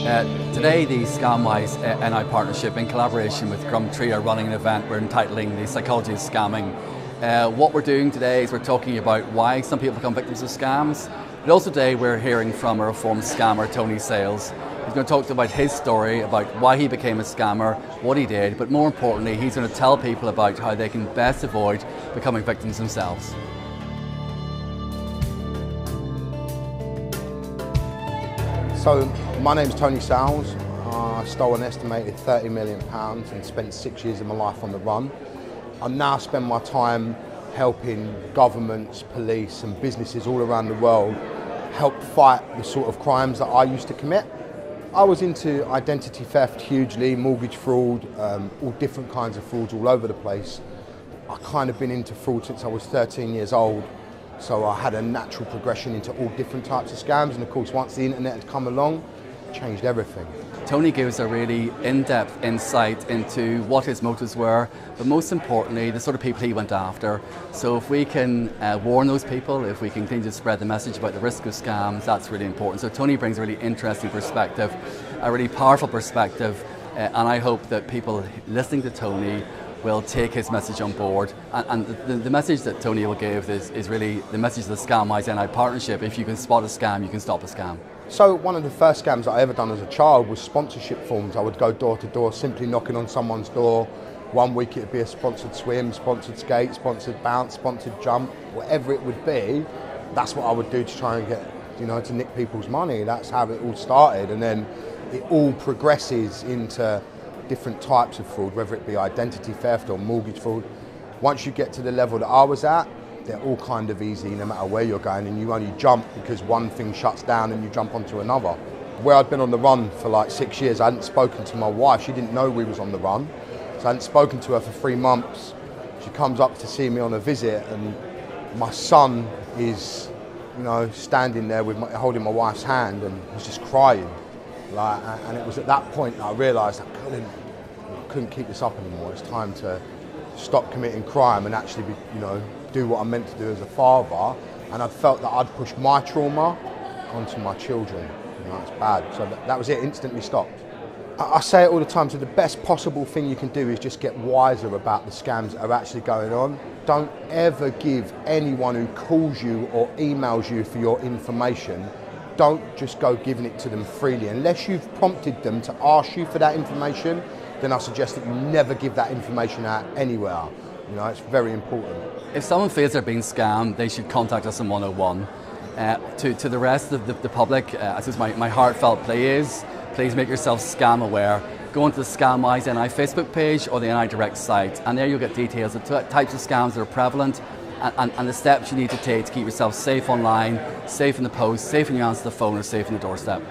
Today, the Scamwise NI partnership, in collaboration with Gumtree, are running an event we're entitling The Psychology of Scamming. What we're doing today is we're talking about why some people become victims of scams, but also today we're hearing from a reformed scammer, Tony Sales. He's going to talk about his story, about why he became a scammer, what he did, but more importantly, he's going to tell people about how they can best avoid becoming victims themselves. So, my name's Tony Sales. I stole an estimated £30 million and spent 6 years of my life on the run. I now spend my time helping governments, police and businesses all around the world help fight the sort of crimes that I used to commit. I was into identity theft hugely, mortgage fraud, all different kinds of frauds all over the place. I kind of been into fraud since I was 13 years old. So I had a natural progression into all different types of scams, and of course once the internet had come along, it changed everything. Tony gives a really in-depth insight into what his motives were, but most importantly, the sort of people he went after. So if we can warn those people, if we can continue to spread the message about the risk of scams, that's really important. So Tony brings a really interesting perspective, a really powerful perspective, and I hope that people listening to Tony will take his message on board. And the message that Tony will give is really the message of the Scamwise NI partnership. If you can spot a scam, you can stop a scam. So one of the first scams that I ever done as a child was sponsorship forms. I would go door to door, simply knocking on someone's door. 1 week it would be a sponsored swim, sponsored skate, sponsored bounce, sponsored jump, whatever it would be. That's what I would do to try and get, to nick people's money. That's how it all started. And then it all progresses into different types of fraud, whether it be identity theft or mortgage fraud. Once you get to the level that I was at, they're all kind of easy no matter where you're going, and you only jump because one thing shuts down and you jump onto another. Where I'd been on the run for like 6 years, I hadn't spoken to my wife. She didn't know we was on the run, so I hadn't spoken to her for 3 months. She comes up to see me on a visit, and my son is, standing there with holding my wife's hand, and he's just crying. And it was at that point that I realised I couldn't keep this up anymore. It's time to stop committing crime and actually do what I'm meant to do as a father. And I felt that I'd pushed my trauma onto my children. It's bad. So that was it, instantly stopped. I say it all the time, so the best possible thing you can do is just get wiser about the scams that are actually going on. Don't ever give anyone who calls you or emails you for your information. Don't just go giving it to them freely. Unless you've prompted them to ask you for that information, then I suggest that you never give that information out anywhere. It's very important. If someone feels they're being scammed, they should contact us on 101. To the rest of the public, I suppose my heartfelt plea is, please make yourself scam aware. Go onto the Scamwise NI Facebook page or the NI Direct site, and there you'll get details of types of scams that are prevalent, and the steps you need to take to keep yourself safe online, safe in the post, safe when you answer the phone, or safe in the doorstep.